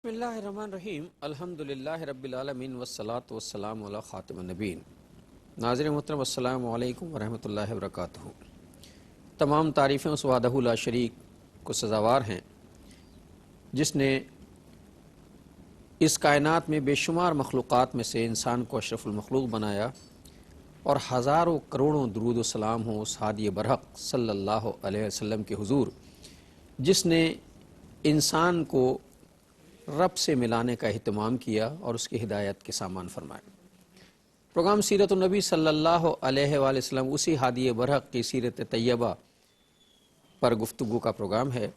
بسم اللہ الرحمن الرحیم الحمدللہ رب العالمین والصلاة والسلام علی خاتم النبیین۔ ناظرین محترم السلام علیکم ورحمۃ اللہ وبرکاتہ۔ تمام تعریفیں اس وحدہ لا شریک کو سزاوار ہیں جس نے اس کائنات میں بے شمار مخلوقات میں سے انسان کو اشرف المخلوق بنایا، اور ہزاروں کروڑوں درود و سلام ہوں اس ہادی برحق صلی اللہ علیہ وسلم کے حضور جس نے انسان کو رب سے ملانے کا اہتمام کیا اور اس کی ہدایت کے سامان فرمایا۔ پروگرام سیرت النبی صلی اللہ علیہ وآلہ وسلم اسی ہادی برحق کی سیرت طیبہ پر گفتگو کا پروگرام ہے،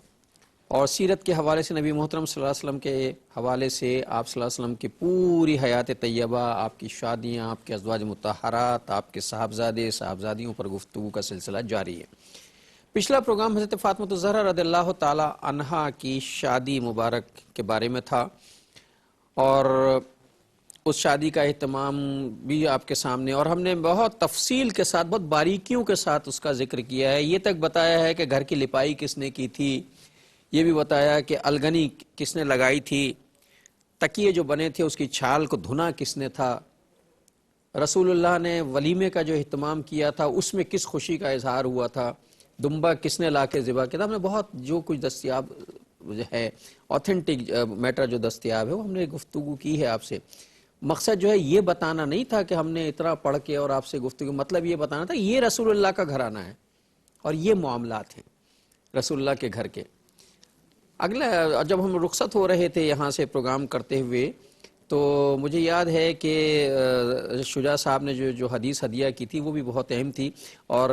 اور سیرت کے حوالے سے نبی محترم صلی اللہ علیہ وسلم کے حوالے سے آپ صلی اللہ علیہ وسلم کی پوری حیات طیبہ، آپ کی شادیاں، آپ کے ازواج مطہرات، آپ کے صاحبزادے صاحبزادیوں پر گفتگو کا سلسلہ جاری ہے۔ پچھلا پروگرام حضرت فاطمہ الزہرا رضی اللہ تعالی عنہا کی شادی مبارک کے بارے میں تھا، اور اس شادی کا اہتمام بھی آپ کے سامنے، اور ہم نے بہت تفصیل کے ساتھ، بہت باریکیوں کے ساتھ اس کا ذکر کیا ہے۔ یہ تک بتایا ہے کہ گھر کی لپائی کس نے کی تھی، یہ بھی بتایا کہ الگنی کس نے لگائی تھی، تکیے جو بنے تھے اس کی چھال کو دھنا کس نے تھا، رسول اللہ نے ولیمے کا جو اہتمام کیا تھا اس میں کس خوشی کا اظہار ہوا تھا، دمبا کس نے لا کے ذبح کیا تھا۔ ہم نے بہت جو کچھ دستیاب ہے، اوتھینٹک میٹر جو دستیاب ہے، وہ ہم نے گفتگو کی ہے آپ سے۔ مقصد جو ہے یہ بتانا نہیں تھا کہ ہم نے اتنا پڑھ کے اور آپ سے گفتگو، مطلب یہ بتانا تھا یہ رسول اللہ کا گھرانہ ہے اور یہ معاملات ہیں رسول اللہ کے گھر کے۔ اگلا جب ہم رخصت ہو رہے تھے یہاں سے پروگرام کرتے ہوئے، تو مجھے یاد ہے کہ شجاع صاحب نے جو حدیث ہدیہ کی تھی وہ بھی بہت اہم تھی، اور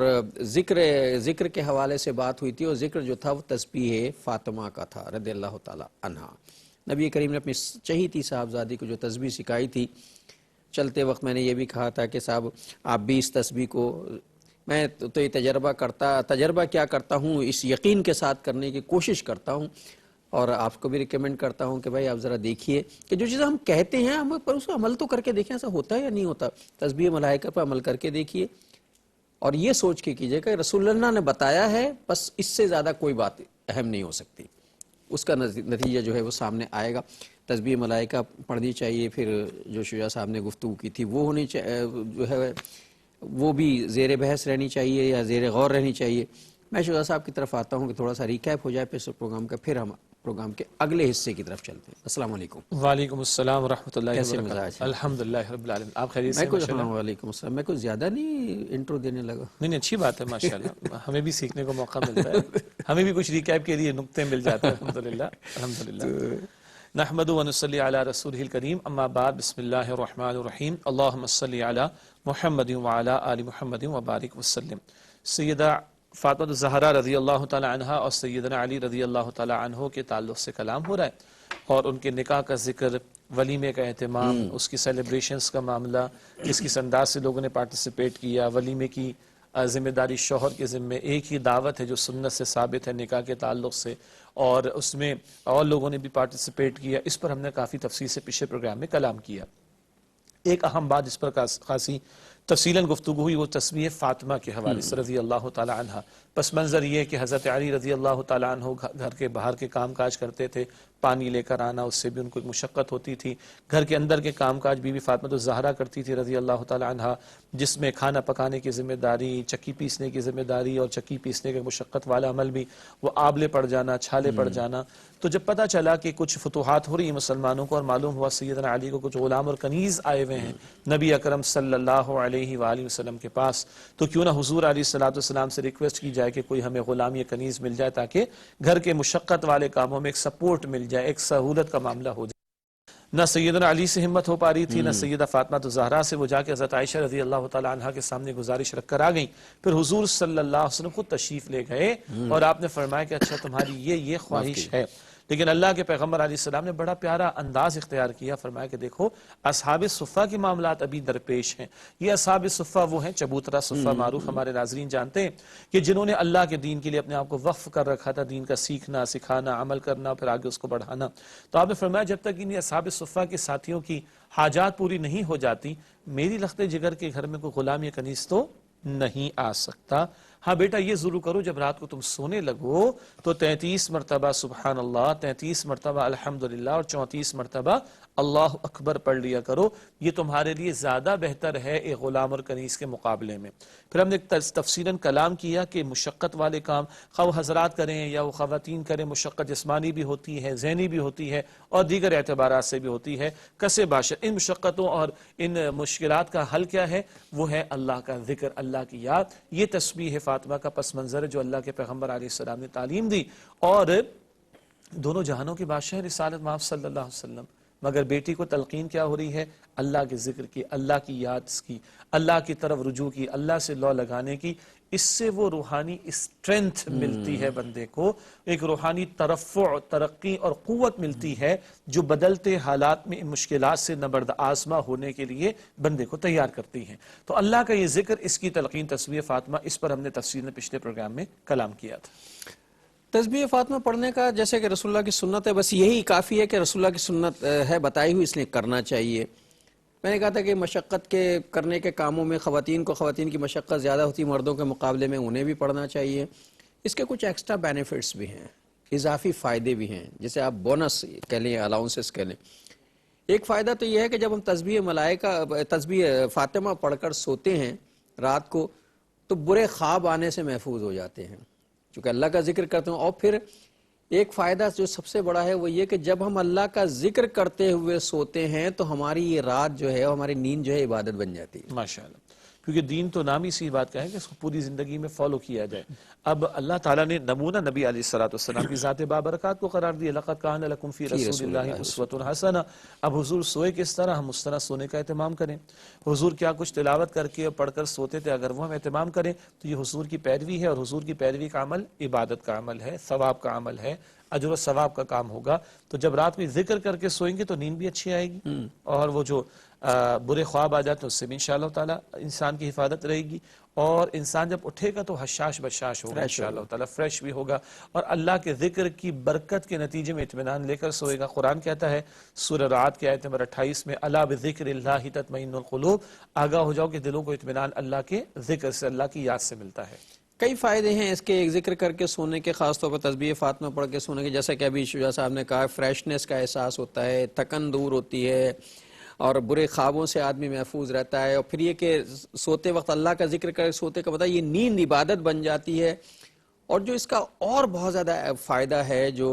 ذکر کے حوالے سے بات ہوئی تھی، اور ذکر جو تھا وہ تسبیح فاطمہ کا تھا رضی اللہ تعالی عنہا۔ نبی کریم نے اپنی چہیتی صاحبزادی کو جو تسبیح سکھائی تھی، چلتے وقت میں نے یہ بھی کہا تھا کہ صاحب آپ بھی اس تسبیح کو، میں تو یہ تجربہ کیا کرتا ہوں، اس یقین کے ساتھ کرنے کی کوشش کرتا ہوں، اور آپ کو بھی ریکمینڈ کرتا ہوں کہ بھائی آپ ذرا دیکھیے کہ جو چیزیں ہم کہتے ہیں ہم پر اس کو عمل تو کر کے دیکھیں، ایسا ہوتا ہے یا نہیں ہوتا۔ تسبیح ملائکہ پر عمل کر کے دیکھیے، اور یہ سوچ کے کیجئے کہ رسول اللہ نے بتایا ہے، بس اس سے زیادہ کوئی بات اہم نہیں ہو سکتی، اس کا نتیجہ جو ہے وہ سامنے آئے گا۔ تسبیح ملائکہ پڑھنی چاہیے، پھر جو شجاع صاحب نے گفتگو کی تھی وہ ہونی جو ہے وہ بھی زیر بحث رہنی چاہیے یا زیر غور رہنی چاہیے۔ میں شجاع صاحب کی طرف آتا ہوں کہ تھوڑا سا ریکیپ ہو جائے پھر پروگرام کا، پھر ہم پروگرام کے اگلے حصے کی طرف چلتے ہیں۔ السلام علیکم۔ وعلیکم السلام ورحمۃ اللہ کیسے وبرکاتہ۔ مزاج ہیں؟ الحمدللہ رب العالمین، آپ خیریت سے میں ہیں؟ کچھ ماشاءاللہ۔ وعلیکم السلام، میں کچھ زیادہ نہیں انٹرو دینے لگا۔ نہیں اچھی بات ہے ماشاءاللہ، ہمیں بھی سیکھنے کو موقع ملتا ہے، ہمیں بھی کچھ ریکیپ کے لیے نقطے مل جاتے ہیں الحمدللہ الحمدللہ۔ نحمد و نصلی علی رسولہ الکریم، اما بعد، بسم اللہ الرحمن الرحیم، اللہم صلی علی محمد وعلی آل محمد وبارک وسلم۔ سیدہ فاطمہ الزہرا رضی اللہ تعالی عنہا اور سیدنا علی رضی اللہ تعالی عنہ کے تعلق سے کلام ہو رہا ہے، اور ان کے نکاح کا ذکر، ولیمے کا اہتمام، اس کی سیلیبریشنز کا معاملہ، کس کس انداز سے لوگوں نے پارٹیسپیٹ کیا، ولیمے کی ذمہ داری شوہر کے ذمہ، ایک ہی دعوت ہے جو سنت سے ثابت ہے نکاح کے تعلق سے، اور اس میں اور لوگوں نے بھی پارٹیسپیٹ کیا۔ اس پر ہم نے کافی تفصیل سے پچھلے پروگرام میں کلام کیا۔ ایک اہم بات جس پر خاصی تفصیلاً گفتگو ہوئی وہ تسبیح فاطمہ کے حوالے سے رضی اللہ تعالی عنہ۔ پس منظر یہ کہ حضرت علی رضی اللہ تعالی عنہ گھر کے باہر کے کام کاج کرتے تھے، پانی لے کر آنا، اس سے بھی ان کو ایک مشقت ہوتی تھی۔ گھر کے اندر کے کام کاج بی بی فاطمہ الزہرا کرتی تھی رضی اللہ تعالی عنہ، جس میں کھانا پکانے کی ذمہ داری، چکی پیسنے کی ذمہ داری، اور چکی پیسنے کے مشقت والا عمل بھی، وہ آبلے پڑ جانا، چھالے پڑ جانا۔ تو جب پتہ چلا کہ کچھ فتوحات ہو رہی ہیں مسلمانوں کو، اور معلوم ہوا سیدنا علی کو کچھ غلام اور کنیز آئے ہوئے ہیں نبی اکرم صلی اللہ علیہ وآلہ وسلم کے پاس، تو کیوں نہ حضور علیہ السلام سے ریکویسٹ کی جائے کہ کوئی ہمیں غلام یا کنیز مل جائے تاکہ گھر کے مشقت والے کاموں میں ایک سپورٹ مل جائے، ایک سہولت کا معاملہ ہو جائے۔ نہ سیدنا علی سے ہمت ہو پا رہی تھی، نہ سیدہ فاطمہ الزہرا سے، وہ جا کے حضرت عائشہ رضی اللہ تعالی عنہا کے سامنے گزارش رکھ کر آ گئیں۔ پھر حضور صلی اللہ علیہ وسلم خود تشریف لے گئے، اور آپ نے فرمایا کہ اچھا تمہاری یہ خواہش ہے، لیکن اللہ کے پیغمبر علیہ السلام نے بڑا پیارا انداز اختیار کیا، فرمایا کہ دیکھو اصحاب صفہ کے معاملات ابھی درپیش ہیں۔ یہ اصحاب صفہ وہ ہیں، چبوترا صفہ معروف ہمارے ناظرین جانتے ہیں، کہ جنہوں نے اللہ کے دین کے لیے اپنے آپ کو وقف کر رکھا تھا، دین کا سیکھنا، سکھانا، عمل کرنا، پھر آگے اس کو بڑھانا۔ تو آپ نے فرمایا جب تک انہیں اصحاب صفہ کے ساتھیوں کی حاجات پوری نہیں ہو جاتی، میری لخت جگر کے گھر میں کوئی غلام یا کنیز تو نہیں آ سکتا۔ ہاں بیٹا یہ ضرور کرو جب رات کو تم سونے لگو تو 33 مرتبہ سبحان اللہ، 33 مرتبہ الحمدللہ اور 34 مرتبہ اللہ اکبر پڑھ لیا کرو، یہ تمہارے لیے زیادہ بہتر ہے ایک غلام اور کنیز کے مقابلے میں۔ پھر ہم نے تفصیلاً کلام کیا کہ مشقت والے کام خواہ وہ حضرات کریں یا وہ خواتین کریں، مشقت جسمانی بھی ہوتی ہے، ذہنی بھی ہوتی ہے اور دیگر اعتبارات سے بھی ہوتی ہے، کسے باشر ان مشقتوں اور ان مشکلات کا حل کیا ہے؟ وہ ہے اللہ کا ذکر، اللہ کی یاد۔ یہ تسبیح فاطمہ کا پس منظر ہے جو اللہ کے پیغمبر علیہ السلام نے تعلیم دی، اور دونوں جہانوں کے بادشاہ رسالت مآب صلی اللہ علیہ وسلم، مگر بیٹی کو تلقین کیا ہو رہی ہے؟ اللہ کے ذکر کی، اللہ کی یاد کی، اللہ کی طرف رجوع کی، اللہ سے لو لگانے کی۔ اس سے وہ روحانی اسٹرینتھ ملتی ہے بندے کو، ایک روحانی ترفع، ترقی اور قوت ملتی ہے جو بدلتے حالات میں ان مشکلات سے نبرد آزما ہونے کے لیے بندے کو تیار کرتی ہیں۔ تو اللہ کا یہ ذکر، اس کی تلقین تسبیح فاطمہ، اس پر ہم نے تفصیل میں پچھلے پروگرام میں کلام کیا تھا۔ تسبیح فاطمہ پڑھنے کا جیسے کہ رسول اللہ کی سنت ہے، بس یہی کافی ہے کہ رسول اللہ کی سنت ہے بتائی ہوئی، اس لیے کرنا چاہیے۔ میں نے کہا تھا کہ مشقت کے کرنے کے کاموں میں خواتین کی مشقت زیادہ ہوتی، مردوں کے مقابلے میں انہیں بھی پڑھنا چاہیے۔ اس کے کچھ ایکسٹرا بینیفٹس بھی ہیں، اضافی فائدے بھی ہیں، جسے آپ بونس کہہ لیں، الاؤنسز کہہ لیں۔ ایک فائدہ تو یہ ہے کہ جب ہم تسبیح فاطمہ پڑھ کر سوتے ہیں رات کو تو برے خواب آنے سے محفوظ ہو جاتے ہیں، چونکہ اللہ کا ذکر کرتے ہیں۔ اور پھر ایک فائدہ جو سب سے بڑا ہے وہ یہ کہ جب ہم اللہ کا ذکر کرتے ہوئے سوتے ہیں تو ہماری یہ رات جو ہے، ہماری نیند جو ہے عبادت بن جاتی ہے۔ ماشاءاللہ، کیونکہ دین تو نام ہی سی بات کا ہے کہ اس کو پوری زندگی میں فالو کیا جائے۔ اب اللہ تعالیٰ نے نمونہ نبی علیہ السلام کی ذات بابرکات کو قرار دیا، لَقَدْ كَانَ لَكُمْ فِي رَسُولِ اللَّهِ أُسْوَةٌ حَسَنَةٌ۔ اب حضور سوئے کس طرح، ہم اس طرح سونے کا اہتمام کریں۔ حضور کیا کچھ تلاوت کر کے اور پڑھ کر سوتے تھے، اگر وہ ہم اہتمام کریں تو یہ حضور کی پیروی ہے، اور حضور کی پیروی کا عمل عبادت کا عمل ہے، ثواب کا عمل ہے، اجر و ثواب کا کام ہوگا۔ تو جب رات میں ذکر کر کے سوئیں گے تو نیند بھی اچھی آئے گی، اور وہ جو برے خواب آ جاتے ہیں اس سے بھی انشاءاللہ تعالی انسان کی حفاظت رہے گی، اور انسان جب اٹھے گا تو حشاش بشاش ہوگا انشاءاللہ تعالی، فریش بھی ہوگا، اور اللہ کے ذکر کی برکت کے نتیجے میں اطمینان لے کر سوئے گا۔ قرآن کہتا ہے سورہ رعد کی آیت نمبر 28 میں، الا بذکر اللہ تطمئن القلوب، آگاہ ہو جاؤ کہ دلوں کو اطمینان اللہ کے ذکر سے، اللہ کی یاد سے ملتا ہے۔ کئی فائدے ہیں اس کے، ایک ذکر کر کے سونے کے، خاص طور پر تسبیح فاطمہ پڑھ کے سونے کے، جیسا کہ ابھی شجاع صاحب نے کہا، فریشنس کا احساس ہوتا ہے، تھکن دور ہوتی ہے، اور برے خوابوں سے آدمی محفوظ رہتا ہے۔ اور پھر یہ کہ سوتے وقت اللہ کا ذکر کر سوتے کا پتہ، یہ نیند عبادت بن جاتی ہے۔ اور جو اس کا اور بہت زیادہ فائدہ ہے جو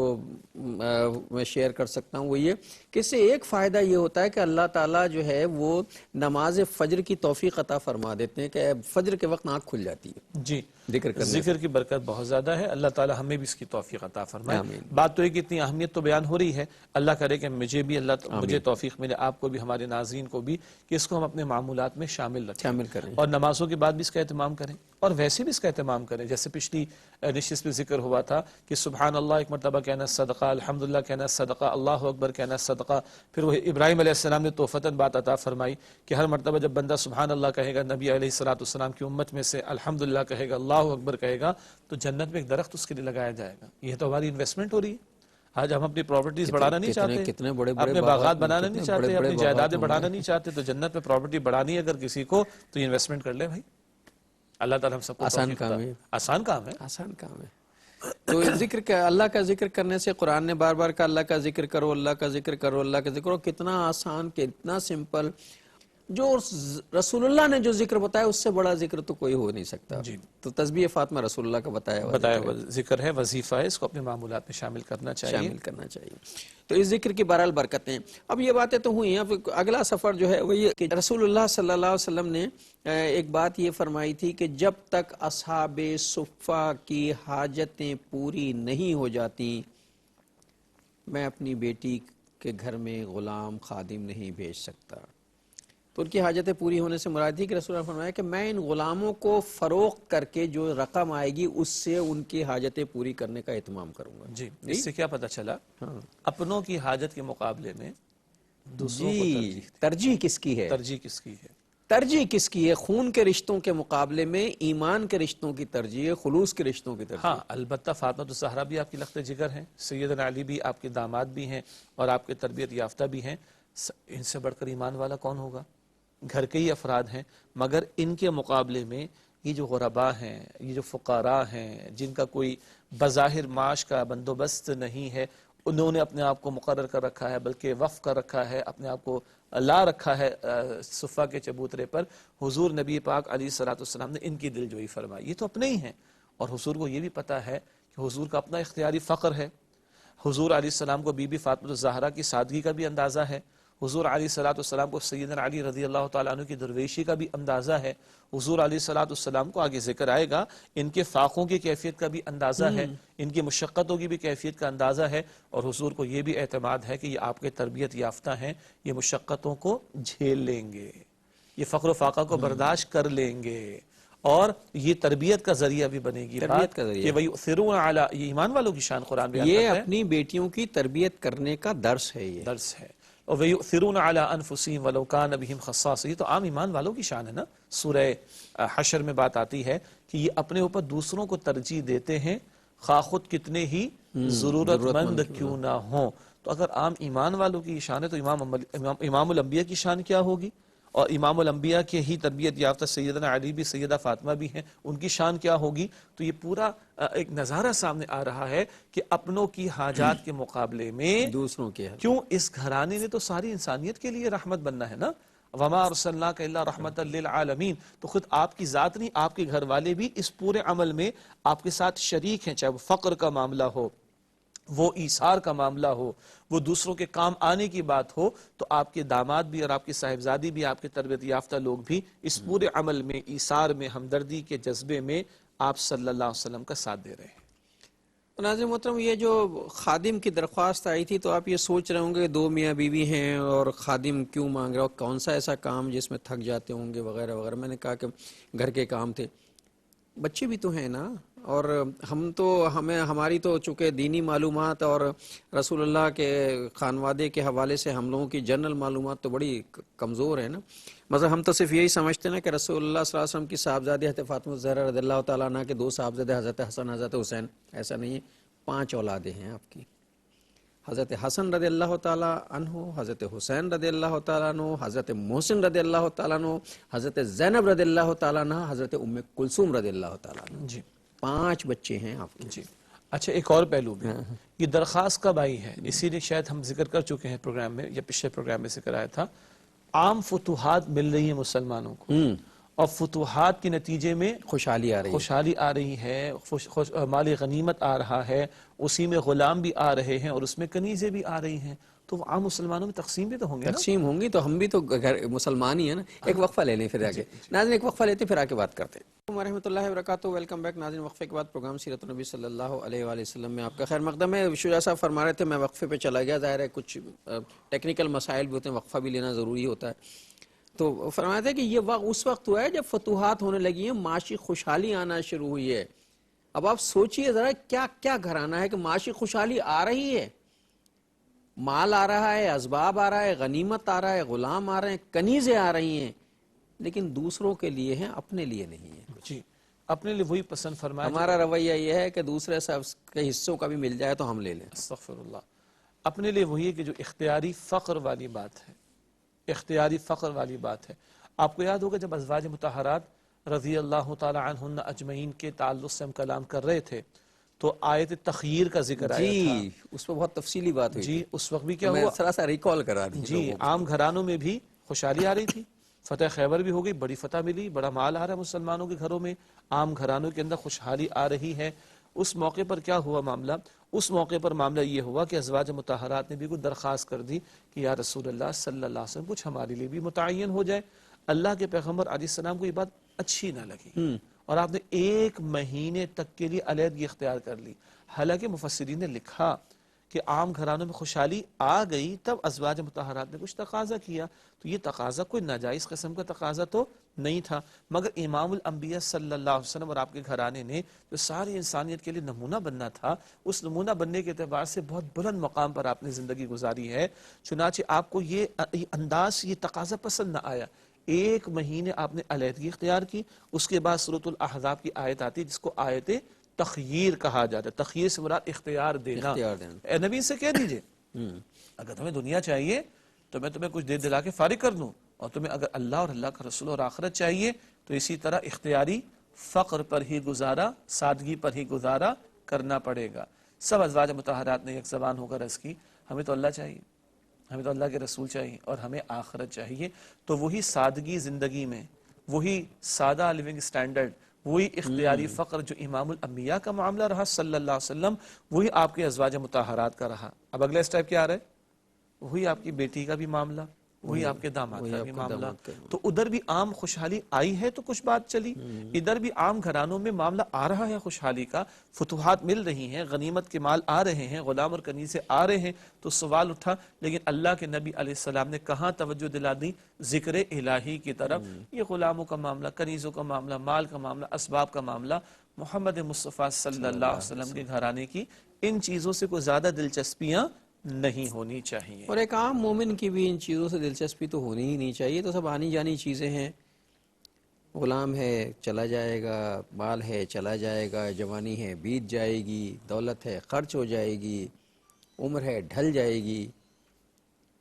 میں شیئر کر سکتا ہوں وہ یہ کہ اس سے ایک فائدہ یہ ہوتا ہے کہ اللہ تعالیٰ جو ہے وہ نماز فجر کی توفیق عطا فرما دیتے ہیں کہ فجر کے وقت آنکھ کھل جاتی ہے جی، ذکر کرنے ذکر کی برکت بہت زیادہ ہے، اللہ تعالی ہمیں بھی اس کی توفیق عطا فرمائے۔ آمین۔ بات تو ایک اتنی اہمیت تو بیان ہو رہی ہے، اللہ کرے کہ مجھے توفیق ملے، آپ کو بھی، ہمارے ناظرین کو بھی، کہ اس کو ہم اپنے معمولات میں شامل کریں، اور نمازوں کے بعد بھی اس کا اہتمام کریں، اور ویسے بھی اس کا اہتمام کریں۔ جیسے پچھلی نشست میں ذکر ہوا تھا کہ سبحان اللہ ایک مرتبہ کہنا صدقہ، الحمدللہ کہنا صدقہ، اللہ اکبر کہنا صدقہ۔ پھر وہ ابراہیم علیہ السلام نے توفتاً بات عطا فرمائی کہ ہر مرتبہ جب بندہ سبحان اللہ کہے گا، نبی علیہ السلام کی امت میں سے الحمدللہ کہے گا، اللہ اکبر کہے گا، تو جنت میں ایک درخت اس کے لیے لگایا جائے گا۔ یہ تو ہماری انویسٹمنٹ ہو رہی ہے۔ آج ہم اپنی پراپرٹیز بڑھانا نہیں چاہتے، اپنے باغات بنانا نہیں چاہتے، اپنی جائیدادیں بڑھانا نہیں چاہتے، تو جنت میں پراپرٹی بڑھانی ہے اگر کسی کو تو یہ انویسٹمنٹ کر لے بھائی۔ اللہ تعالیٰ ہم سب کو آسان کام ہے، آسان کام ہے، آسان کام ہے۔ تو ذکر کا، اللہ کا ذکر کرنے سے، قرآن نے بار بار کہا اللہ کا ذکر کرو، اللہ کا ذکر کرو، اللہ کا ذکر کرو، کتنا آسان، کتنا سمپل۔ جو رسول اللہ نے جو ذکر بتایا اس سے بڑا ذکر تو کوئی ہو نہیں سکتا۔ جی، تو تسبیح فاطمہ رسول اللہ کا بتایا ہوا ذکر ہے، وظیفہ ہے، اس کو اپنے معمولات میں شامل کرنا چاہیے۔ تو اس ذکر کی بہرحال برکتیں۔ اب یہ باتیں تو ہوئی ہیں، اب اگلا سفر جو ہے وہ یہ کہ رسول اللہ صلی اللہ علیہ وسلم نے ایک بات یہ فرمائی تھی کہ جب تک اصحاب صفہ کی حاجتیں پوری نہیں ہو جاتی میں اپنی بیٹی کے گھر میں غلام خادم نہیں بھیج سکتا۔ تو ان کی حاجتیں پوری ہونے سے مراد تھی کہ رسول اللہ نے فرمایا کہ میں ان غلاموں کو فروخت کر کے جو رقم آئے گی اس سے ان کی حاجتیں پوری کرنے کا اہتمام کروں گا۔ جی، اس سے کیا پتہ چلا؟ اپنوں کی حاجت کے مقابلے میں دوسروں کو ترجیح کس کی ہے؟ ترجیح کس کی ہے؟ ترجیح کس کی ہے؟ خون کے رشتوں کے مقابلے میں ایمان کے رشتوں کی ترجیح ہے، خلوص کے رشتوں کی ترجیح۔ ہاں البتہ فاطمہ الزہرا بھی آپ کی لخت جگر ہیں، سیدنا علی بھی آپ کے داماد بھی ہیں، اور آپ کے تربیت یافتہ بھی ہیں۔ ان سے بڑھ کر ایمان والا کون ہوگا؟ گھر کے ہی افراد ہیں، مگر ان کے مقابلے میں یہ جو غربا ہیں، یہ جو فقراء ہیں، جن کا کوئی بظاہر معاش کا بندوبست نہیں ہے، انہوں نے اپنے آپ کو مقرر کر رکھا ہے، بلکہ وقف کر رکھا ہے، اپنے آپ کو لا رکھا ہے صفہ کے چبوترے پر، حضور نبی پاک علیہ الصلوۃ والسلام نے ان کی دل جوئی فرمائی. یہ تو اپنے ہی ہیں، اور حضور کو یہ بھی پتہ ہے کہ حضور کا اپنا اختیاری فقر ہے. حضور علیہ السلام کو بی بی فاطمہ الزہرا کی سادگی کا بھی اندازہ ہے. حضور علیہ الصلوۃ والسلام کو سیدنا علی رضی اللہ تعالیٰ عنہ کی درویشی کا بھی اندازہ ہے. حضور علیہ الصلوۃ والسلام کو آگے ذکر آئے گا ان کے فاقوں کی کیفیت کا بھی اندازہ ہے، ان کی مشقتوں کی بھی کیفیت کا اندازہ ہے، اور حضور کو یہ بھی اعتماد ہے کہ یہ آپ کے تربیت یافتہ ہیں، یہ مشقتوں کو جھیل لیں گے، یہ فقر و فاقہ کو برداشت کر لیں گے، اور یہ تربیت کا ذریعہ بھی بنے گی. تربیت کا ذریعہ، کہ وَيُؤْثِرُونَ عَلَىٰ، یہ ایمان والوں کی شان قرآن بیان یہ کرتا ہے، اپنی بیٹیوں کی تربیت کرنے کا درس ہے. یہ درس ہے. اور وَيُؤْثِرُونَ عَلَىٰ أَنفُسِهِمْ وَلَوْ كَانَ بِهِمْ خَصَاصَةٌ، یہ تو عام ایمان والوں کی شان ہے نا. سورہ حشر میں بات آتی ہے کہ یہ اپنے اوپر دوسروں کو ترجیح دیتے ہیں خواہ خود کتنے ہی ضرورت مند کیوں نہ ہوں. تو اگر عام ایمان والوں کی شان ہے تو امام الانبیاء کی شان کیا ہوگی؟ اور امام الانبیاء کے ہی تربیت یافتہ سیدنا علی بھی، سیدہ فاطمہ بھی ہیں، ان کی شان کیا ہوگی؟ تو یہ پورا ایک نظارہ سامنے آ رہا ہے کہ اپنوں کی حاجات کے مقابلے میں دوسروں کے کیوں اس گھرانے نے تو ساری انسانیت کے لیے رحمت بننا ہے نا. وَمَا أَرْسَلْنَاكَ إِلَّا رَحْمَةً لِّلْعَالَمِينَ. تو خود آپ کی ذات نہیں، آپ کے گھر والے بھی اس پورے عمل میں آپ کے ساتھ شریک ہیں، چاہے وہ فقر کا معاملہ ہو، وہ ایثار کا معاملہ ہو، وہ دوسروں کے کام آنے کی بات ہو، تو آپ کے داماد بھی اور آپ کی صاحبزادی بھی، آپ کے تربیت یافتہ لوگ بھی اس پورے عمل میں، ایثار میں، ہمدردی کے جذبے میں آپ صلی اللہ علیہ وسلم کا ساتھ دے رہے ہیں. ناظرین محترم، یہ جو خادم کی درخواست آئی تھی تو آپ یہ سوچ رہے ہوں گے دو میاں بیوی ہیں اور خادم کیوں مانگ رہا ہو، کون سا ایسا کام جس میں تھک جاتے ہوں گے وغیرہ وغیرہ. میں نے کہا کہ گھر کے کام تھے، بچے بھی تو ہیں نا، اور ہماری تو چونکہ دینی معلومات اور رسول اللہ کے خانوادے کے حوالے سے ہم لوگوں کی جنرل معلومات تو بڑی کمزور ہے نا. مثلا ہم تو صرف یہی سمجھتے ہیں کہ رسول اللہ صلی اللہ علیہ وسلم کی صاحبزادی حضرت فاطمہ الزہرا رضی اللہ تعالیٰ عنہ کے 2 صاحبزادے حضرت حسن حضرت حسین. ایسا نہیں ہے، 5 اولادیں ہیں آپ کی. حضرت حسن رضی اللہ تعالیٰ عنہ، حضرت حسین رضی اللہ تعالیٰ عنہ، حضرت محسن رضی اللہ تعالیٰ عنہ، حضرت زینب رضی اللہ تعالیٰ عنہ، حضرت ام کلثوم رضی اللہ تعالیٰ عنہ. جی 5 بچے ہیں آپ کے. جی. اچھا، ایک اور پہلو بھی، یہ درخواست کب آئی ہے؟ اسی لیے شاید ہم ذکر کر چکے ہیں پروگرام میں، یا پچھلے پروگرام میں ذکر آیا تھا. عام فتوحات مل رہی ہیں مسلمانوں کو، اور فتوحات کے نتیجے میں خوشحالی آ رہی ہے، مال غنیمت آ رہا ہے، اسی میں غلام بھی آ رہے ہیں، اور اس میں کنیزیں بھی آ رہی ہیں. تو وہ عام مسلمانوں میں تقسیم بھی تو ہوں گے نا؟ تقسیم ہوں گی تو ہم بھی تو مسلمان ہی ہیں نا. ایک وقفہ لے لیں پھر آگے. ناظرین ایک وقفہ لیتے پھر آگے بات کرتے ہیں. ورحمۃ اللہ وبرکاتہ. ویلکم بیک ناظرین. وقفے کے بعد پروگرام سیرت النبی صلی اللہ علیہ وآلہ وسلم میں آپ کا خیر مقدم ہے. شجاع صاحب فرما رہے تھے، میں وقفے پہ چلا گیا، ظاہر ہے کچھ ٹیکنیکل مسائل بھی ہوتے ہیں، وقفہ بھی لینا ضروری ہوتا ہے. تو فرمایا تھا کہ یہ وقت اس وقت ہوا ہے جب فتوحات ہونے لگی ہیں، معاشی خوشحالی آنا شروع ہوئی ہے. اب آپ سوچئے ذرا کیا گھرانہ ہے کہ معاشی خوشحالی آ رہی ہے، مال آ رہا ہے، اسباب آ رہا ہے، غنیمت آ رہا ہے، غلام آ رہے ہیں، کنیزیں آ رہی ہیں، لیکن دوسروں کے لیے ہیں، اپنے لیے نہیں ہے. جی، اپنے لیے وہی پسند فرمایا. ہمارا رویہ یہ ہے کہ دوسرے سب کے حصوں کا بھی مل جائے تو ہم لے لیں. استغفر اللہ. اپنے لیے وہی ہے کہ جو اختیاری فقر والی بات ہے، اختیاری فقر والی بات ہے. آپ کو یاد ہوگا جب ازواج مطہرات رضی اللہ تعالی عنہن اجمعین کے تعلق سے ہم کلام کر رہے تھے تو آیت تخییر کا ذکر آیا تھا. جی، اس پہ بہت تفصیلی بات ہوئی. جی، اس وقت بھی کیا میں ہوا؟ تھوڑا سا ریکال کرا دیں. جی، عام گھرانوں میں بھی خوشحالی آ رہی تھی، فتح خیبر بھی ہو گئی، بڑی فتح ملی، بڑا مال آ رہا ہے مسلمانوں کے گھروں میں، عام گھرانوں کے اندر خوشحالی آ رہی ہے. اس موقع پر کیا ہوا معاملہ؟ اس موقع پر معاملہ یہ ہوا کہ ازواج مطہرات نے بھی کوئی درخواست کر دی کہ یا رسول اللہ صلی اللہ علیہ وسلم کچھ ہمارے لیے بھی متعین ہو جائے. اللہ کے پیغمبر علیہ السلام کو یہ بات اچھی نہ لگی، اور آپ نے 1 مہینے تک کے لیے علیحدگی اختیار کر لی. حالانکہ مفسرین نے لکھا کہ عام گھرانوں میں خوشحالی آ گئی، تب ازواج مطہرات نے کچھ تقاضا کیا. تو یہ تقاضا کوئی ناجائز قسم کا تقاضا تو نہیں تھا، مگر امام الانبیاء صلی اللہ علیہ وسلم اور آپ کے گھرانے نے جو ساری انسانیت کے لیے نمونہ بننا تھا، اس نمونہ بننے کے اعتبار سے بہت بلند مقام پر آپ نے زندگی گزاری ہے. چنانچہ آپ کو یہ انداز، یہ تقاضا پسند نہ آیا. 1 مہینے آپ نے علیحدگی اختیار کی. اس کے بعد سورۃ الاحزاب کی آیت آتی جس کو آیت تخییر کہا جاتا ہے. تخییر سے مراد اختیار دینا. اے نبی سے کہہ دیجئے اگر تمہیں دنیا چاہیے تو میں تمہیں کچھ دے دلا کے فارغ کر دوں، اور تمہیں اگر اللہ اور اللہ کا رسول اور آخرت چاہیے تو اسی طرح اختیاری فقر پر ہی گزارا، سادگی پر ہی گزارا کرنا پڑے گا۔ سب ازواج مطہرات نے ایک زبان ہو کر عرض کی ہمیں تو اللہ چاہیے، ہمیں تو اللہ کے رسول چاہیے اور ہمیں آخرت چاہیے۔ تو وہی سادگی زندگی میں، وہی سادہ لیونگ سٹینڈرڈ، وہی اختیاری فقر جو امام الانبیاء کا معاملہ رہا صلی اللہ علیہ وسلم، وہی آپ کے ازواج مطہرات کا رہا۔ اب اگلا اسٹیپ کیا آ رہا ہے؟ وہی آپ کی بیٹی کا بھی معاملہ، وہی آپ کے داماد کا بھی معاملہ۔ تو ادھر بھی عام خوشحالی آئی ہے تو کچھ بات چلی، ادھر بھی عام گھرانوں میں معاملہ آ رہا ہے خوشحالی کا، فتوحات مل رہی ہیں، غنیمت کے مال آ رہے ہیں، غلام اور کنیزیں آ رہے ہیں۔ تو سوال اٹھا لیکن اللہ کے نبی علیہ السلام نے کہاں توجہ دلا دی؟ ذکر الہی کی طرف۔ یہ غلاموں کا معاملہ، کنیزوں کا معاملہ، مال کا معاملہ، اسباب کا معاملہ، محمد مصطفیٰ صلی اللہ علیہ وسلم کے گھرانے کی ان چیزوں سے کوئی زیادہ دلچسپیاں نہیں ہونی چاہیے۔ اور ایک عام مومن کی بھی ان چیزوں سے دلچسپی تو ہونی ہی نہیں چاہیے، تو سب آنی جانی چیزیں ہیں۔ غلام ہے چلا جائے گا، مال ہے چلا جائے گا، جوانی ہے بیت جائے گی، دولت ہے خرچ ہو جائے گی، عمر ہے ڈھل جائے گی،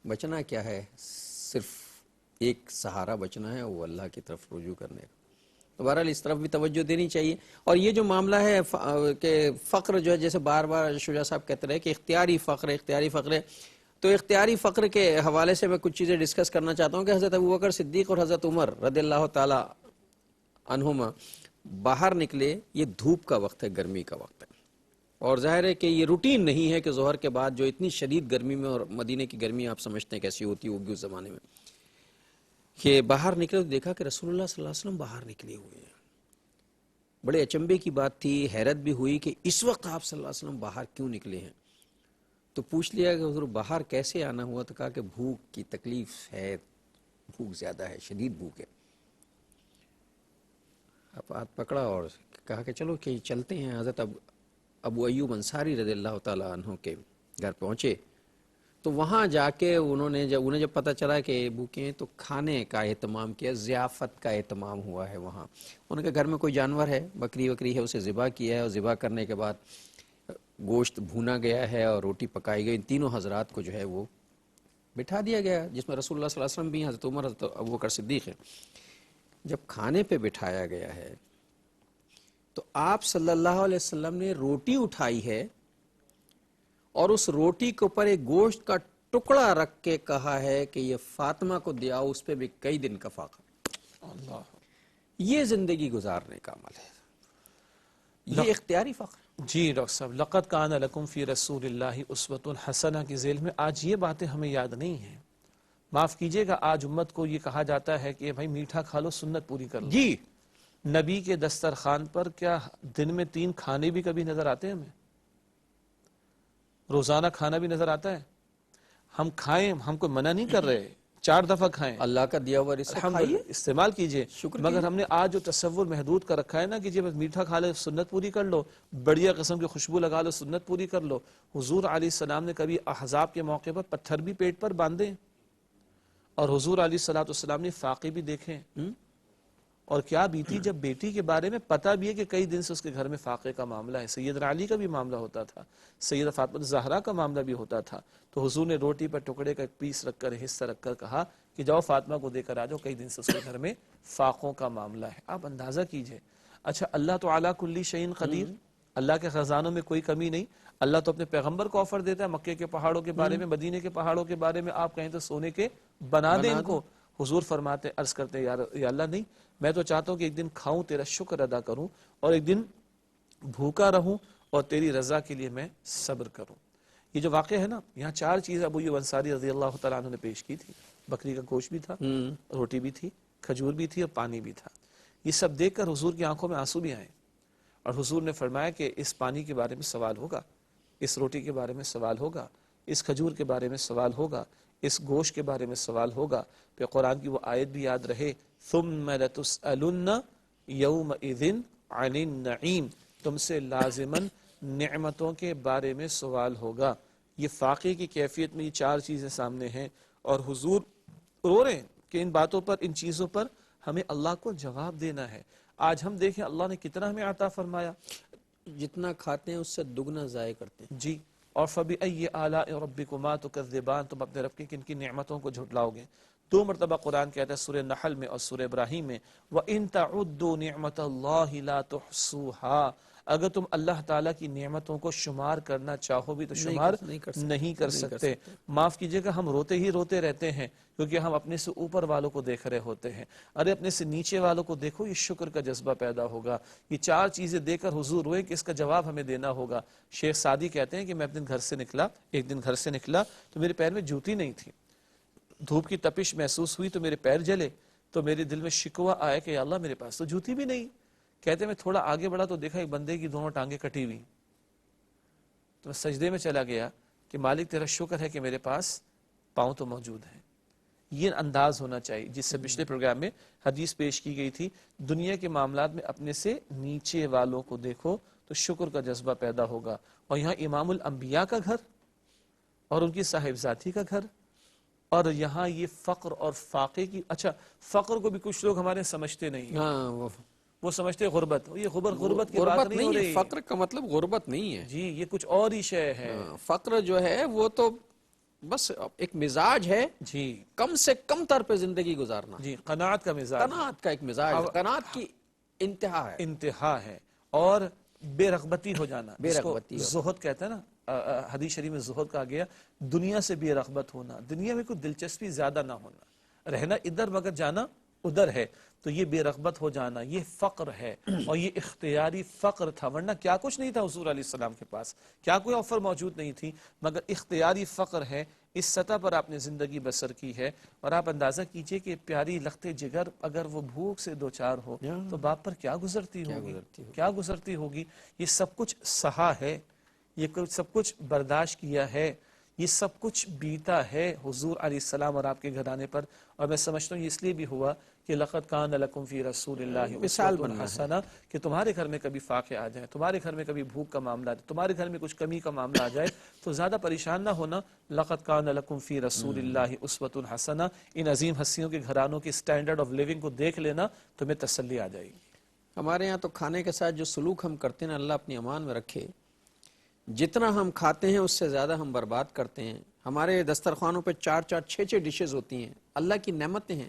بچنا کیا ہے؟ صرف ایک سہارا بچنا ہے، وہ اللہ کی طرف رجوع کرنے کا۔ تو بہرحال اس طرف بھی توجہ دینی چاہیے۔ اور یہ جو معاملہ ہے کہ فقر جو ہے، جیسے بار بار شجاع صاحب کہتے رہے کہ اختیاری فقر ہے، اختیاری فقر ہے، تو اختیاری فقر کے حوالے سے میں کچھ چیزیں ڈسکس کرنا چاہتا ہوں کہ حضرت ابوبکر صدیق اور حضرت عمر رضی اللہ تعالی عنہما باہر نکلے، یہ دھوپ کا وقت ہے، گرمی کا وقت ہے، اور ظاہر ہے کہ یہ روٹین نہیں ہے کہ ظہر کے بعد جو اتنی شدید گرمی میں، اور مدینے کی گرمی آپ سمجھتے ہیں کیسی ہوتی ہوگی اس زمانے میں، کہ باہر نکلے تو دیکھا کہ رسول اللہ صلی اللہ علیہ وسلم باہر نکلے ہوئے ہیں۔ بڑے اچنبے کی بات تھی، حیرت بھی ہوئی کہ اس وقت آپ صلی اللہ علیہ وسلم باہر کیوں نکلے ہیں۔ تو پوچھ لیا کہ حضور باہر کیسے آنا ہوا؟ تو کہا کہ بھوک کی تکلیف ہے، بھوک زیادہ ہے، شدید بھوک ہے۔ اب ہاتھ پکڑا اور کہا کہ چلو کہ چلتے ہیں۔ حضرت ابو ایوب انصاری رضی اللہ تعالیٰ عنہ کے گھر پہنچے، تو وہاں جا کے انہیں جب پتہ چلا کہ بھوکے ہیں تو کھانے کا اہتمام کیا، ضیافت کا اہتمام ہوا ہے وہاں۔ ان کے گھر میں کوئی جانور ہے، بکری وکری ہے، اسے ذبح کیا ہے، اور ذبح کرنے کے بعد گوشت بھونا گیا ہے اور روٹی پکائی گئی۔ ان تینوں حضرات کو جو ہے وہ بٹھا دیا گیا، جس میں رسول اللہ صلی اللہ علیہ وسلم بھی ہیں، حضرت عمر، حضرت ابوبکر صدیق ہیں۔ جب کھانے پہ بٹھایا گیا ہے تو آپ صلی اللہ علیہ وسلم نے روٹی اٹھائی ہے اور اس روٹی کے اوپر ایک گوشت کا ٹکڑا رکھ کے کہا ہے کہ یہ فاطمہ کو دیا، اس پہ بھی کئی دن کا فاقہ۔ اللہ، یہ زندگی گزارنے کا عمل ہے، یہ اختیاری فقر۔ جی ڈاکٹر صاحب، لقد کان لکم فی رسول اللہ اسوۃ حسنہ کی ذیل میں آج یہ باتیں ہمیں یاد نہیں ہیں۔ معاف کیجئے گا، آج امت کو یہ کہا جاتا ہے کہ بھائی میٹھا کھا لو، سنت پوری کر لو۔ جی، نبی کے دسترخوان پر کیا دن میں 3 کھانے بھی کبھی نظر آتے ہیں؟ ہمیں روزانہ کھانا بھی نظر آتا ہے؟ ہم کھائیں، ہم کو منع نہیں کر رہے، 4 دفعہ کھائیں، اللہ کا دیا ہوا رزق الحمدللہ کھائیے، استعمال کیجئے، شکر مگر کیجئے۔ ہم نے آج جو تصور محدود کر رکھا ہے نا کہ جب میٹھا کھا لے سنت پوری کر لو، بڑھیا قسم کی خوشبو لگا لو سنت پوری کر لو۔ حضور علیہ السلام نے کبھی احزاب کے موقع پر پتھر بھی پیٹ پر باندھے، اور حضور علیہ السلام نے فاقے بھی دیکھے، اور کیا بیتی جب بیٹی کے بارے میں پتہ بھی ہے کہ کئی دن سے اس کے گھر میں فاقے کا معاملہ ہے۔ سیدنا علی کا بھی معاملہ ہوتا تھا، سیدہ فاطمہ زہرا کا معاملہ بھی ہوتا تھا، تو حضور نے روٹی پر ٹکڑے کا ایک پیس رکھ کر، حصہ رکھ کر کہا کہ جاؤ فاطمہ کو دے کر آ جاؤ، کئی دن سے اس کے گھر میں فاقوں کا معاملہ ہے۔ آپ اندازہ کیجئے۔ اچھا، اللہ تو علی کل شیء قدیر، اللہ کے خزانوں میں کوئی کمی نہیں۔ اللہ تو اپنے پیغمبر کو آفر دیتا ہے مکے کے پہاڑوں کے بارے میں، مدینے کے پہاڑوں کے بارے میں، آپ کہیں تو سونے کے بنا دیں ان کو۔ حضور فرماتے، عرض کرتے ہیں یا اللہ نہیں، میں تو چاہتا ہوں کہ ایک دن کھاؤں، تیرا شکر ادا کروں، اور ایک دن بھوکا رہوں اور تیری رضا کے لیے میں صبر کروں۔ یہ جو واقعہ ہے نا، یہاں 4 چیز ابو ایوب انصاری رضی اللہ تعالیٰ عنہ نے پیش کی تھی۔ بکری کا گوشت بھی تھا، روٹی بھی تھی، کھجور بھی تھی، اور پانی بھی تھا۔ یہ سب دیکھ کر حضور کی آنکھوں میں آنسو بھی آئے، اور حضور نے فرمایا کہ اس پانی کے بارے میں سوال ہوگا، اس روٹی کے بارے میں سوال ہوگا، اس کھجور کے بارے میں سوال ہوگا، اس گوشت کے بارے میں سوال ہوگا۔ پھر قرآن کی وہ آیت بھی یاد رہے، ثم لتسألن یومئذ عن النعیم، تم سے لازماً نعمتوں کے بارے میں سوال ہوگا۔ یہ فاقے کی کیفیت میں یہ 4 چیزیں سامنے ہیں، اور حضور رو رہے ہیں کہ ان باتوں پر، ان چیزوں پر ہمیں اللہ کو جواب دینا ہے۔ آج ہم دیکھیں اللہ نے کتنا ہمیں عطا فرمایا، جتنا کھاتے ہیں اس سے دگنا ضائع کرتے ہیں۔ جی، اور فَبِأَيِّ آلَاءِ رَبِّكُمَا تُكَذِّبَانِ، تم اپنے رب کی کن کی نعمتوں کو جھٹلاؤ گے۔ 2 مرتبہ قرآن کہتا ہے سورہ نحل میں اور سورہ ابراہیم میں وَإِن تَعُدُّوا نِعْمَةَ اللَّهِ لَا تُحْصُوهَا، اگر تم اللہ تعالیٰ کی نعمتوں کو شمار کرنا چاہو بھی تو شمار نہیں کر سکتے۔ معاف کیجئے گا، ہم روتے ہی روتے رہتے ہیں کیونکہ ہم اپنے سے اوپر والوں کو دیکھ رہے ہوتے ہیں۔ ارے اپنے سے نیچے والوں کو دیکھو، یہ شکر کا جذبہ پیدا ہوگا۔ یہ 4 چیزیں دے کر حضور روئے کہ اس کا جواب ہمیں دینا ہوگا۔ شیخ سعدی کہتے ہیں کہ میں ایک دن گھر سے نکلا تو میرے پیر میں جوتی نہیں تھی، دھوپ کی تپش محسوس ہوئی تو میرے پیر جلے، تو میرے دل میں شکوہ آیا کہ یا اللہ میرے پاس تو جوتی بھی نہیں۔ کہتے میں تھوڑا آگے بڑھا تو دیکھا ایک بندے کی دونوں ٹانگیں کٹی ہوئی، تو میں سجدے میں چلا گیا کہ مالک تیرا شکر ہے کہ میرے پاس پاؤں تو موجود ہیں۔ یہ انداز ہونا چاہیے جس سے پچھلے پروگرام میں حدیث پیش کی گئی تھی، دنیا کے معاملات میں اپنے سے نیچے والوں کو دیکھو تو شکر کا جذبہ پیدا ہوگا۔ اور یہاں امام الانبیاء کا گھر اور ان کی صاحبزادی کا گھر، اور یہاں یہ فقر اور فاقے کی، اچھا فقر کو بھی کچھ لوگ ہمارے سمجھتے نہیں ہیں، وہ سمجھتے غربت، یہ غربت کی بات نہیں ہو رہی۔ فقر کا مطلب غربت نہیں ہے جی، یہ کچھ اور ہی شے ہے۔ فقر جو ہے وہ تو بس ایک مزاج ہے، جی کم سے کم تر پہ زندگی گزارنا، جی، قناعت کا مزاج، قناعت کا ایک مزاج ہے، قناعت کی انتہا ہے، اور بے رغبتی ہو جانا، بے جس کو رغبتی زہد کہتے ہیں نا، حدیث شریف میں زہد کہا گیا، دنیا سے بے رغبت ہونا، دنیا میں کوئی دلچسپی زیادہ نہ ہونا، رہنا ادھر مگر جانا ادھر ہے، تو یہ بے رغبت ہو جانا یہ فقر ہے، اور یہ اختیاری فقر تھا، ورنہ کیا کچھ نہیں تھا حضور علیہ السلام کے پاس، کیا کوئی آفر موجود نہیں تھی، مگر اختیاری فقر ہے، اس سطح پر آپ نے زندگی بسر کی ہے۔ اور آپ اندازہ کیجئے کہ پیاری لخت جگر اگر وہ بھوک سے دوچار ہو تو باپ پر کیا گزرتی ہوگی۔ یہ سب کچھ سہا ہے، یہ سب کچھ برداشت کیا ہے، یہ سب کچھ بیتا ہے حضور علیہ السلام اور آپ کے گھرانے پر۔ اور میں سمجھتا ہوں یہ اس لیے بھی ہوا کہ لَقَدْ كَانَ لَكُمْ فِي رَسُولِ اللَّهِ أُسْوَةٌ حَسَنَةٌ، کہ تمہارے گھر میں کبھی فاقے آ جائے، تمہارے گھر میں کبھی بھوک کا معاملہ آ جائے، تمہارے گھر میں کچھ کمی کا معاملہ آ جائے تو زیادہ پریشان نہ ہونا۔ لَقَدْ كَانَ لَكُمْ فِي رَسُولِ اللَّهِ أُسْوَةٌ حَسَنَةٌ، ان عظیم ہستیوں کے گھرانوں کی سٹینڈرڈ آف لیونگ کو دیکھ لینا، تمہیں تسلی آ جائے گی۔ ہمارے ہاں تو کھانے کے ساتھ جو سلوک ہم کرتے ہیں اللہ اپنی امان میں رکھے، جتنا ہم کھاتے ہیں اس سے زیادہ ہم برباد کرتے ہیں۔ ہمارے دسترخوانوں پہ 4 6 ڈشز ہوتی ہیں، اللہ کی نعمتیں ہیں۔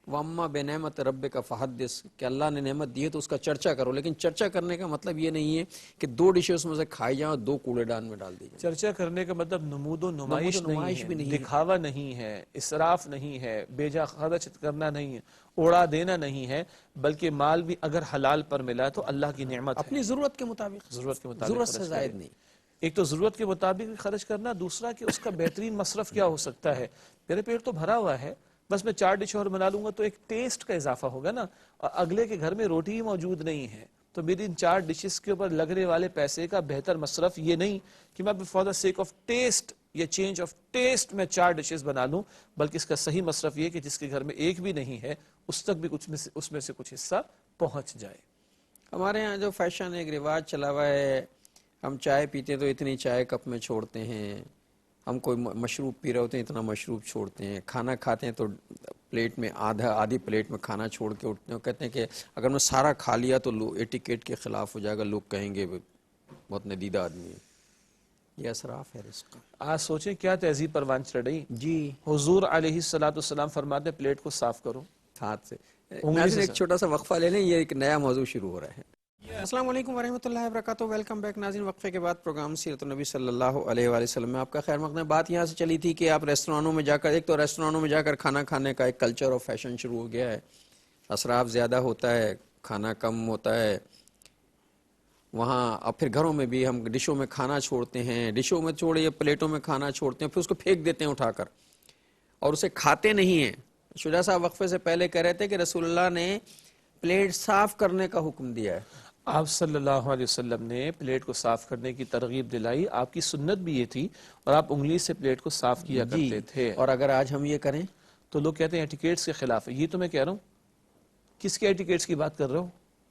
وَأَمَّا بِنِعْمَةِ رَبِّكَ فَحَدِّثْ، کہ اللہ نے نعمت دی ہے تو اس کا چرچا کرو، لیکن چرچا کرنے کا مطلب یہ نہیں ہے کہ 2 ڈشز میں سے کھائی جائیں اور 2 کوڑے دان میں ڈال دی جائیں۔ چرچا کرنے کا مطلب نمود و نمائش نہیں ہے، دکھاوا نہیں ہے، اسراف نہیں ہے، بیجا خرچ کرنا نہیں ہے، اڑا دینا نہیں ہے، بلکہ مال بھی اگر حلال پر ملا تو اللہ کی نعمت ہے، اپنی ضرورت کے مطابق، ضرورت سے زائد نہیں۔ ایک تو ضرورت کے مطابق خرچ کرنا، دوسرا کہ اس کا بہترین مصرف کیا ہو سکتا ہے۔ میرے پیٹ تو بھرا ہوا ہے، بس میں 4 ڈش اور بنا لوں گا تو ایک ٹیسٹ کا اضافہ ہوگا نا، اور اگلے کے گھر میں روٹی ہی موجود نہیں ہے تو میری ان 4 ڈشز کے اوپر لگنے والے پیسے کا بہتر مصرف یہ نہیں کہ میں for the sake of test یا چینج آف ٹیسٹ میں 4 ڈشز بنا لوں، بلکہ اس کا صحیح مصرف یہ کہ جس کے گھر میں ایک بھی نہیں ہے اس تک بھی اس میں سے کچھ حصہ پہنچ جائے۔ ہمارے ہاں جو فیشن ایک رواج چلا ہوا ہے، ہم چائے پیتے تو اتنی چائے کپ میں چھوڑتے ہیں، ہم کوئی مشروب پی رہے ہوتے ہیں اتنا مشروب چھوڑتے ہیں، کھانا کھاتے ہیں تو پلیٹ میں آدھی پلیٹ میں کھانا چھوڑ کے اٹھتے ہیں، کہتے ہیں کہ اگر میں سارا کھا لیا تو ایٹیکیٹ کے خلاف ہو جائے گا، لوگ کہیں گے بہت ندیدہ آدمی ہے۔ یہ اسراف ہے رزق کا۔ آج سوچیں کیا تہذیب پروان چڑھ رہی۔ جی، حضور علیہ السلام فرماتے ہیں پلیٹ کو صاف کرو ہاتھ سے۔ انگلی سے۔ ایک چھوٹا سا وقفہ لے لیں، یہ ایک نیا موضوع شروع ہو رہا ہے۔ السلام علیکم ورحمۃ اللہ وبرکاتہ، ویلکم بیک ناظرین۔ وقفے کے بعد پروگرام سیرت النبی صلی اللہ علیہ وآلہ وسلم میں آپ کا خیر مقدم۔ بات یہاں سے چلی تھی کہ آپ ریسٹورانوں میں جا کر، ایک تو ریسٹورانوں میں جا کر کھانا کھانے کا ایک کلچر اور فیشن شروع ہو گیا ہے، اسراف زیادہ ہوتا ہے، کھانا کم ہوتا ہے وہاں، اور پھر گھروں میں بھی ہم ڈشوں میں کھانا چھوڑتے ہیں، ڈشوں میں چھوڑے پلیٹوں میں کھانا چھوڑتے ہیں، پھر اس کو پھینک دیتے ہیں اٹھا کر اور اسے کھاتے نہیں ہیں۔ شجاع صاحب وقفے سے پہلے کہہ رہے تھے کہ رسول اللہ نے پلیٹ صاف کرنے کا حکم دیا ہے۔ آپ صلی اللہ علیہ وسلم نے پلیٹ کو صاف کرنے کی ترغیب دلائی، آپ کی سنت بھی یہ تھی، اور آپ انگلی سے پلیٹ کو صاف کیا کرتے تھے۔ اور اگر آج ہم یہ کریں تو لوگ کہتے ہیں ایٹیکیٹس کے خلاف ہے۔ یہ تو میں کہہ رہا ہوں، کس کے ایٹیکیٹس کی بات کر رہا ہوں؟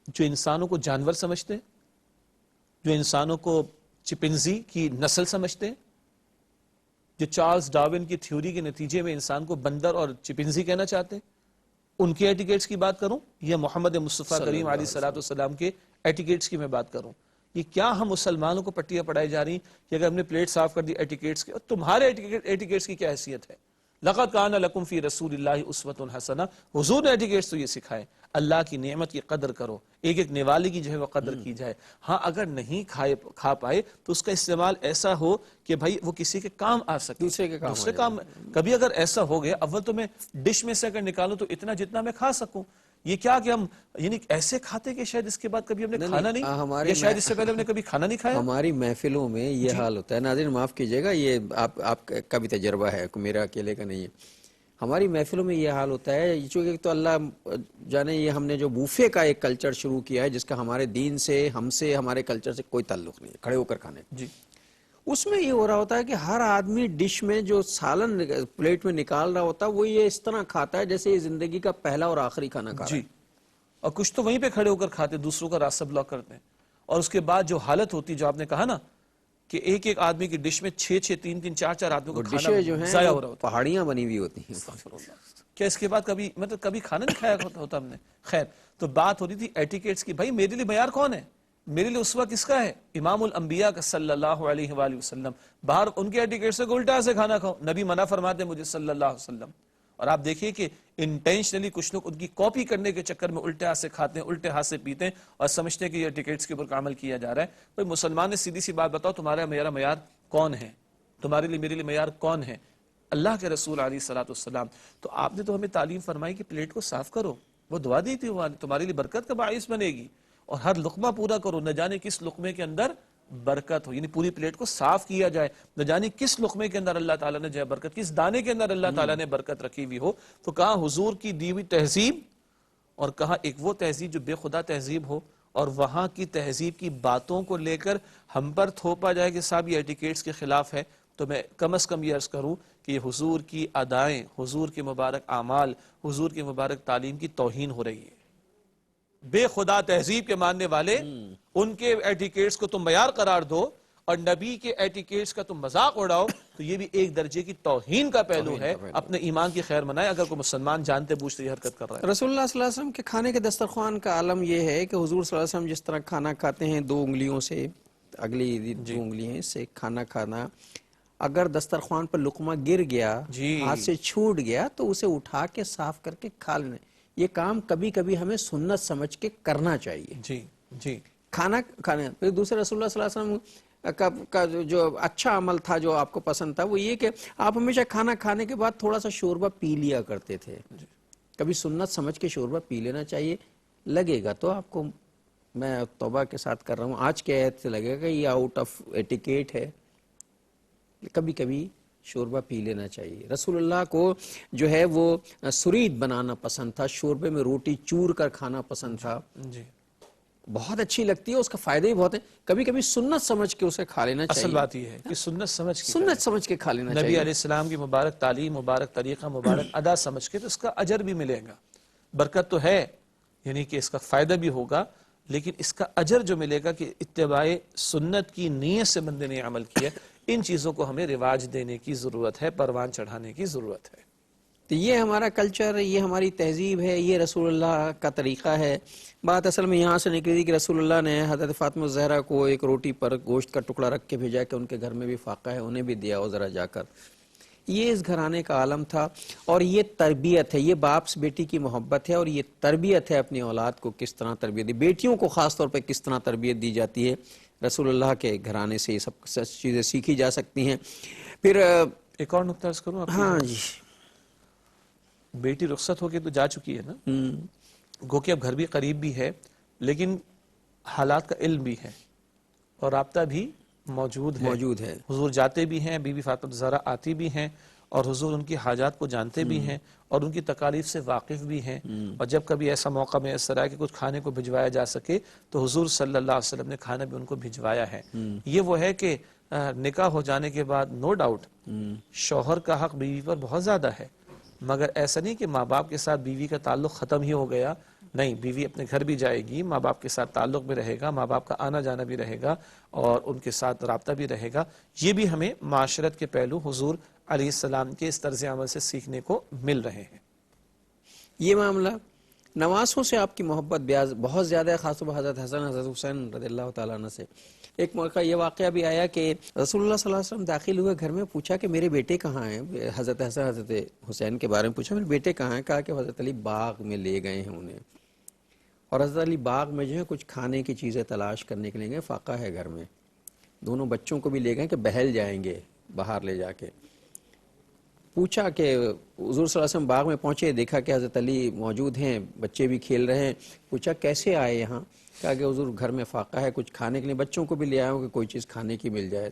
جو انسانوں کو جانور سمجھتے ہیں، جو انسانوں کو چپنزی کی نسل سمجھتے ہیں، جو چارلز ڈارون کی تھیوری کے نتیجے میں انسان کو بندر اور چپنزی کہنا چاہتے ہیں، ان کے ایٹیکیٹس کی بات کروں یا محمد مصطفیٰ کریم علیہ السلام کے ایٹیکیٹس کی میں بات کروں؟ یہ کیا ہم مسلمانوں کو پٹیاں پڑھائی جا رہی کہ اگر ہم نے پلیٹ صاف کر دی ایٹیکیٹس کے، اور تمہارے ایٹیکیٹس کی کیا حیثیت ہے؟ لقد کان لکم فی رسول اللہ اسوۃ حسنہ، حضور نے ایٹیکیٹس تو یہ سکھائے، اللہ کی نعمت کی قدر کرو، ایک ایک نوالی کی جو ہے وہ قدر کی جائے، ہاں اگر نہیں کھا پائے تو اس کا استعمال ایسا ہو کہ بھائی وہ کسی کے کام آ سکے، دوسرے کام کبھی اگر ایسا ہو گیا، اول تو میں ڈش میں سے اگر نکالوں تو اتنا جتنا میں کھا سکوں، یہ کیا کہ ہم یعنی ایسے کھاتے کہ شاید اس کے بعد کبھی ہم نے کھانا نہیں، یا شاید اس سے پہلے ہم نے کبھی کھانا نہیں کھایا۔ ہماری محفلوں میں یہ حال ہوتا ہے، ناظرین معاف کیجئے گا، یہ آپ کا بھی تجربہ ہے، میرا اکیلے کا نہیں ہے، ہماری محفلوں میں یہ حال ہوتا ہے، چونکہ تو اللہ جانے یہ ہم نے جو بوفے کا ایک کلچر شروع کیا ہے جس کا ہمارے دین سے، ہم سے، ہمارے کلچر سے کوئی تعلق نہیں ہے، کھڑے ہو کر کھانے کا، اس میں یہ ہو رہا ہوتا ہے کہ ہر آدمی ڈش میں جو سالن پلیٹ میں نکال رہا ہوتا ہے وہ یہ اس طرح کھاتا ہے جیسے یہ زندگی کا پہلا اور آخری کھانا کھا رہا ہے، اور کچھ تو وہیں پہ کھڑے ہو کر کھاتے، دوسروں کا راستہ بلاک کرتے ہیں، اور اس کے بعد جو حالت ہوتی جو آپ نے کہا نا کہ ایک ایک آدمی کی ڈش میں 6 3 4 آدمیوں کو کھانا ضائع ہو رہا ہوتا ہے، پہاڑیاں بنی ہوئی ہوتی ہیں، کیا اس کے بعد کبھی کھانا نہیں کھایا ہوتا ہم نے؟ خیر، تو بات ہو رہی تھی ایٹیکیٹس کی، بھائی میرے لیے معیار کون ہے؟ میرے لیے اسوہ کس کا ہے؟ امام الانبیاء کا صلی اللہ علیہ وآلہ وسلم، باہر ان کے ایٹیکیٹ سے الٹا سے کھانا کھاؤ، نبی منع فرماتے مجھے صلی اللہ علیہ وسلم، اور آپ دیکھیے کہ انٹینشنلی کچھ لوگ ان کی کاپی کرنے کے چکر میں الٹے ہاتھ سے کھاتے ہیں، الٹے ہاتھ سے پیتے ہیں، اور سمجھتے ہیں کہ یہ ایٹیکیٹس کے اوپر عمل کیا جا رہا ہے۔ بھئی مسلمان نے سیدھی سی بات بتاؤ، تمہارا میرا معیار کون ہے؟ تمہارے لیے میرے لیے معیار کون ہے؟ اللہ کے رسول علیہ الصلوۃ والسلام۔ تو آپ نے تو ہمیں تعلیم فرمائی کہ پلیٹ کو صاف کرو، وہ دعا دی تھی، وہ تمہارے لیے برکت کا باعث بنے گی، اور ہر لقمہ پورا کرو، نہ جانے کس لقمے کے اندر برکت ہو، یعنی پوری پلیٹ کو صاف کیا جائے، نہ جانے کس لقمے کے اندر اللہ تعالیٰ نے جو ہے برکت، کس دانے کے اندر اللہ تعالیٰ نے برکت رکھی ہوئی ہو۔ تو کہاں حضور کی دی ہوئی تہذیب، اور کہاں ایک وہ تہذیب جو بے خدا تہذیب ہو، اور وہاں کی تہذیب کی باتوں کو لے کر ہم پر تھوپا جائے کہ صاحب یہ ایٹیکیٹس کے خلاف ہے۔ تو میں کم از کم یہ عرض کروں کہ یہ حضور کی ادائیں، حضور کے مبارک اعمال، حضور کی مبارک تعلیم کی توہین ہو رہی ہے۔ بے خدا تہذیب کے ماننے والے، ان کے ایٹیکیٹس کو تم معیار قرار دو اور نبی کے ایٹیکیٹس کا تم مذاق اڑاؤ، تو یہ بھی ایک درجے کی توہین کا پہلو ہے۔ اپنے ایمان کی خیر منائے اگر کوئی مسلمان جانتے بوجھتے یہ حرکت کر رہا ہے۔ رسول اللہ صلی اللہ علیہ وسلم کے کھانے کے دسترخوان کا عالم یہ ہے کہ حضور صلی اللہ علیہ وسلم جس طرح کھانا کھاتے ہیں 2 انگلیوں سے، اگلی 2 انگلیاں سے کھانا کھانا، اگر دسترخوان پر لقمہ گر گیا، ہاتھ سے چھوٹ گیا تو اسے اٹھا کے صاف کر کے کھا لینا، یہ کام کبھی کبھی ہمیں سنت سمجھ کے کرنا چاہیے۔ کھانا کھانے پھر دوسرے رسول اللہ صلی اللہ علیہ وسلم کا جو اچھا عمل تھا جو آپ کو پسند تھا وہ یہ کہ آپ ہمیشہ کھانا کھانے کے بعد تھوڑا سا شوربہ پی لیا کرتے تھے، کبھی سنت سمجھ کے شوربہ پی لینا چاہیے، لگے گا تو آپ کو، میں توبہ کے ساتھ کر رہا ہوں، آج کے عہد سے لگے گا یہ آؤٹ آف ایٹیکیٹ ہے، کبھی کبھی شوربہ پی لینا چاہیے۔ رسول اللہ کو جو ہے وہ سرید بنانا پسند تھا، شوربے میں روٹی چور کر کھانا پسند تھا، بہت اچھی لگتی ہے، اس کا فائدہ ہی بہت ہے، کبھی کبھی سنت سمجھ کے اسے کھا لینا چاہیے۔ اصل بات یہ ہے کہ سنت سمجھ کے کھا لینا چاہیے، نبی علیہ السلام کی مبارک تعلیم، مبارک طریقہ، مبارک ادا سمجھ کے، تو اس کا اجر بھی ملے گا، برکت تو ہے، یعنی کہ اس کا فائدہ بھی ہوگا، لیکن اس کا اجر جو ملے گا کہ اتباع سنت کی نیت سے بندے نے عمل کیا، ان چیزوں کو ہمیں رواج دینے کی ضرورت ہے، پروان چڑھانے کی ضرورت ہے۔ تو یہ ہمارا کلچر، یہ ہماری تہذیب ہے، یہ رسول اللہ کا طریقہ ہے۔ بات اصل میں یہاں سے نکلی کہ رسول اللہ نے حضرت فاطمہ الزہرا کو ایک روٹی پر گوشت کا ٹکڑا رکھ کے بھیجا کہ ان کے گھر میں بھی فاقہ ہے، انہیں بھی دیا ہو ذرا جا کر۔ یہ اس گھرانے کا عالم تھا، اور یہ تربیت ہے، یہ باپ سے بیٹی کی محبت ہے، اور یہ تربیت ہے اپنی اولاد کو کس طرح تربیت دی، بیٹیوں کو خاص طور پہ کس طرح تربیت دی جاتی ہے، رسول اللہ کے گھرانے سے یہ سب چیزیں سیکھی جا سکتی ہیں۔ پھر ایک اور نقطہ عرض کروں آپ ہاں جی، بیٹی رخصت ہو کے تو جا چکی ہے نا، گو کہ اب گھر بھی قریب بھی ہے، لیکن حالات کا علم بھی ہے اور رابطہ بھی موجود ہے۔ حضور جاتے بھی ہیں، بی بی فاطمہ الزہرا آتی بھی ہیں، اور حضور ان کی حاجات کو جانتے بھی ہیں اور ان کی تکالیف سے واقف بھی ہیں، اور جب کبھی ایسا موقع میسر آئے کہ کچھ کھانے کو بھجوایا جا سکے تو حضور صلی اللہ علیہ وسلم نے کھانا بھی ان کو بھجوایا ہے۔ یہ وہ ہے کہ نکاح ہو جانے کے بعد نو ڈاؤٹ شوہر کا حق بیوی پر بہت زیادہ ہے، مگر ایسا نہیں کہ ماں باپ کے ساتھ بیوی کا تعلق ختم ہی ہو گیا، نہیں، بیوی اپنے گھر بھی جائے گی، ماں باپ کے ساتھ تعلق بھی رہے گا، ماں باپ کا آنا جانا بھی رہے گا اور ان کے ساتھ رابطہ بھی رہے گا۔ یہ بھی ہمیں معاشرت کے پہلو حضور علیہ السلام کے اس طرز عمل سے سیکھنے کو مل رہے ہیں۔ یہ معاملہ نواسوں سے آپ کی محبت بہت زیادہ ہے، خاص طور پر حضرت حسن حضرت حسین رضی اللہ تعالیٰ عنہ سے۔ ایک موقع یہ واقعہ بھی آیا کہ رسول اللہ صلی اللہ علیہ وسلم داخل ہوئے گھر میں، پوچھا کہ میرے بیٹے کہاں ہیں، حضرت حسن حضرت حسین کے بارے میں پوچھا میرے بیٹے کہاں ہیں، کہا کہ حضرت علی باغ میں لے گئے ہیں انہیں، اور حضرت علی باغ میں جو ہے کچھ کھانے کی چیزیں تلاش کرنے کے لیے گئے، فاقہ ہے گھر میں، دونوں بچوں کو بھی لے گئے کہ بہل جائیں گے باہر لے جا کے۔ پوچھا کہ حضور صلی اللہ علیہ وسلم باغ میں پہنچے، دیکھا کہ حضرت علی موجود ہیں، بچے بھی کھیل رہے ہیں، پوچھا کیسے آئے یہاں، کہا کہ حضور گھر میں فاقہ ہے، کچھ کھانے کے لیے بچوں کو بھی لے آیا ہوں کہ کوئی چیز کھانے کی مل جائے۔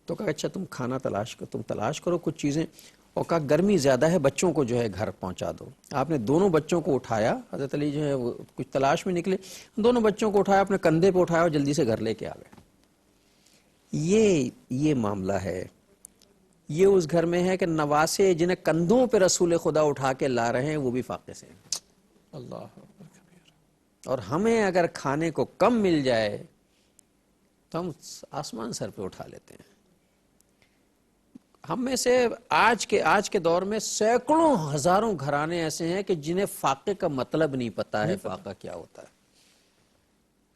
تو کہا اچھا تم کھانا تلاش کرو کچھ چیزیں، اور کہا گرمی زیادہ ہے، بچوں کو جو ہے گھر پہنچا دو۔ آپ نے دونوں بچوں کو اٹھایا، حضرت علی جو ہے وہ کچھ تلاش میں نکلے، دونوں بچوں کو اٹھایا، اپنے کندھے پہ اٹھایا اور جلدی سے گھر لے کے آ گئے۔ یہ معاملہ ہے، یہ اس گھر میں ہے کہ نواسے جنہیں کندھوں پہ رسول خدا اٹھا کے لا رہے ہیں وہ بھی فاقے سے ہیں۔ اللہ اکبر کبیر۔ اور ہمیں اگر کھانے کو کم مل جائے تو ہم آسمان سر پہ اٹھا لیتے ہیں۔ ہم میں سے آج کے دور میں سینکڑوں ہزاروں گھرانے ایسے ہیں کہ جنہیں فاقے کا مطلب نہیں پتا ہے، فاقہ کیا ہوتا ہے،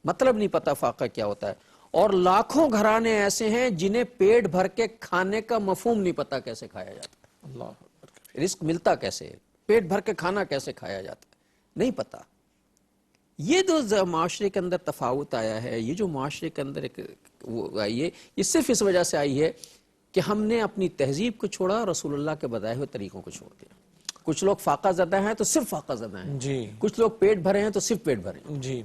مطلب نہیں پتا فاقہ کیا ہوتا ہے، اور لاکھوں گھرانے ایسے ہیں جنہیں پیٹ بھر کے کھانے کا مفہوم نہیں پتا کیسے کھایا جاتا ہے، اللہ اکبر کبیر۔ رزق ملتا کیسے ہے، پیٹ بھر کے کھانا کیسے کھایا جاتا ہے، نہیں پتا۔ یہ جو معاشرے کے اندر تفاوت آیا ہے، یہ جو معاشرے کے اندر ایک وہ آئی ہے، یہ صرف اس وجہ سے آئی ہے کہ ہم نے اپنی تہذیب کو چھوڑا اور رسول اللہ کے بتائے ہوئے طریقوں کو چھوڑ دیا۔ کچھ لوگ فاقہ زدہ ہیں تو صرف فاقہ زدہ ہیں، جی کچھ لوگ پیٹ بھرے ہیں تو صرف پیٹ بھرے ہیں، جی،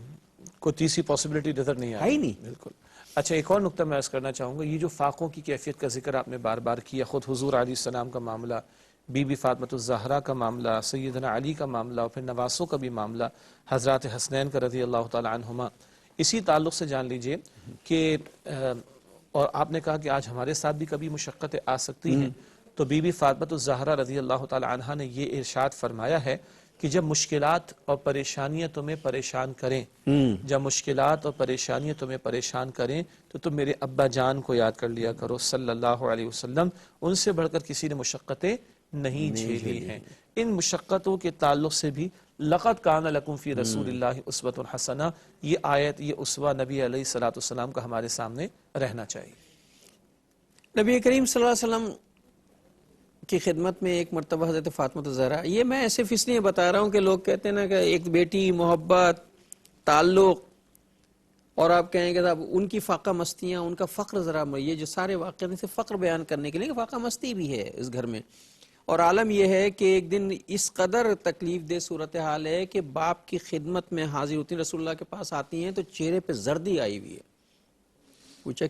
کوئی تیسری پاسبلٹی نظر نہیں ہے آئی۔ ہی نہیں۔ بالکل۔ اچھا، ایک اور نقطہ میں عرض کرنا چاہوں گا، یہ جو فاقوں کی کیفیت کا ذکر آپ نے بار بار کیا، خود حضور علیہ السلام کا معاملہ، بی بی فاطمۃ الزہرا کا معاملہ، سیدنا علی کا معاملہ، اور پھر نواسوں کا بھی معاملہ، حضرات حسنین کا رضی اللہ تعالی عنہما، اسی تعلق سے جان لیجئے کہ اور آپ نے کہا کہ آج ہمارے ساتھ بھی کبھی مشقتیں آ سکتی ہیں، تو بی بی فاطمۃ الزہرا رضی اللہ تعالی عنہا نے یہ ارشاد فرمایا ہے کہ جب مشکلات اور پریشانیاں تمہیں پریشان کریں، جب مشکلات اور پریشانیاں تمہیں پریشان کریں تو تم میرے ابا جان کو یاد کر لیا کرو صلی اللہ علیہ وسلم، ان سے بڑھ کر کسی نے مشقتیں نہیں جھیلی ہیں۔ ان مشقتوں کے تعلق سے بھی لقد کان لکم فی رسول اللہ اسوۃ حسنہ، یہ آیت، یہ اسوہ نبی علیہ الصلوۃ والسلام کا ہمارے سامنے رہنا چاہیے۔ نبی کریم صلی اللہ علیہ وسلم کی خدمت میں ایک مرتبہ حضرت فاطمہ الزہرا، یہ میں صرف اس لیے بتا رہا ہوں کہ لوگ کہتے ہیں نا کہ ایک بیٹی، محبت، تعلق، اور آپ کہیں کہ صاحب ان کی فاقہ مستیاں، ان کا فقر، ذرا یہ جو سارے واقعات سے فقر بیان کرنے کے لیے کہ فاقہ مستی بھی ہے اس گھر میں، اور عالم یہ ہے کہ ایک دن اس قدر تکلیف دہ صورتحال ہے کہ باپ کی خدمت میں حاضر ہوتی ہیں، رسول اللہ کے پاس آتی ہیں تو چہرے پہ زردی آئی ہوئی ہے۔ پوچھا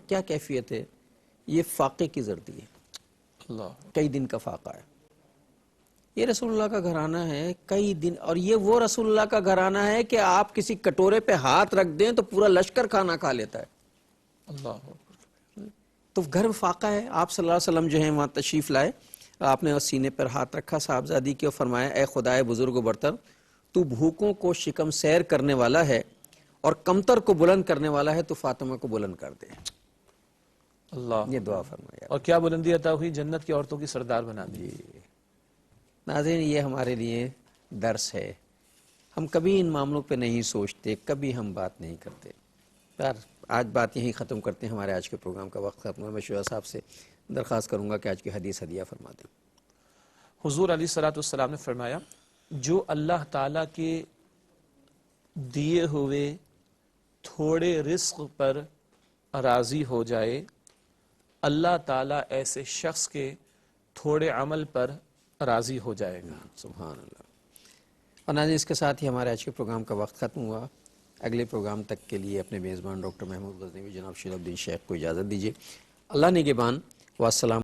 کیا کیفیت ہے؟ یہ فاقے کی زردی ہے، اللہ کئی دن کا فاقہ ہے۔ یہ رسول اللہ کا گھرانہ ہے، کئی دن، اور یہ وہ رسول اللہ کا گھرانہ ہے کہ آپ کسی کٹورے پہ ہاتھ رکھ دیں تو پورا لشکر کھانا کھا لیتا ہے۔ اللہ تو گھر میں فاقہ ہے۔ آپ صلی اللہ علیہ وسلم جو ہیں وہاں تشریف لائے، آپ نے سینے پر ہاتھ رکھا صاحبزادی کے اور فرمایا اے خدائے بزرگ و برتر، تو بھوکوں کو شکم سیر کرنے والا ہے اور کمتر کو بلند کرنے والا ہے، تو فاطمہ کو بلند کر دے۔ اللہ، یہ دعا فرمایا۔ اور کیا بلندی عطا ہوئی، جنت کی عورتوں کی سردار بنا دی۔ ناظرین، یہ ہمارے لیے درس ہے، ہم کبھی ان معاملوں پہ نہیں سوچتے، کبھی ہم بات نہیں کرتے۔ یار آج بات یہیں ختم کرتے ہیں، ہمارے آج کے پروگرام کا وقت ختم ہوا۔ میں شعیب صاحب سے درخواست کروں گا کہ آج کی حدیث ہدیہ فرما دیں۔ حضور علیہ الصلوۃ والسلام نے فرمایا، جو اللہ تعالیٰ کے دیے ہوئے تھوڑے رزق پر راضی ہو جائے، اللہ تعالیٰ ایسے شخص کے تھوڑے عمل پر راضی ہو جائے گا۔ سبحان اللہ۔ اور ناظرین، اس کے ساتھ ہی ہمارے آج کے پروگرام کا وقت ختم ہوا۔ اگلے پروگرام تک کے لیے اپنے میزبان ڈاکٹر محمود غزنوی جناب شیخ الدین شیخ کو اجازت دیجیے۔ اللہ نگہبان، والسلام۔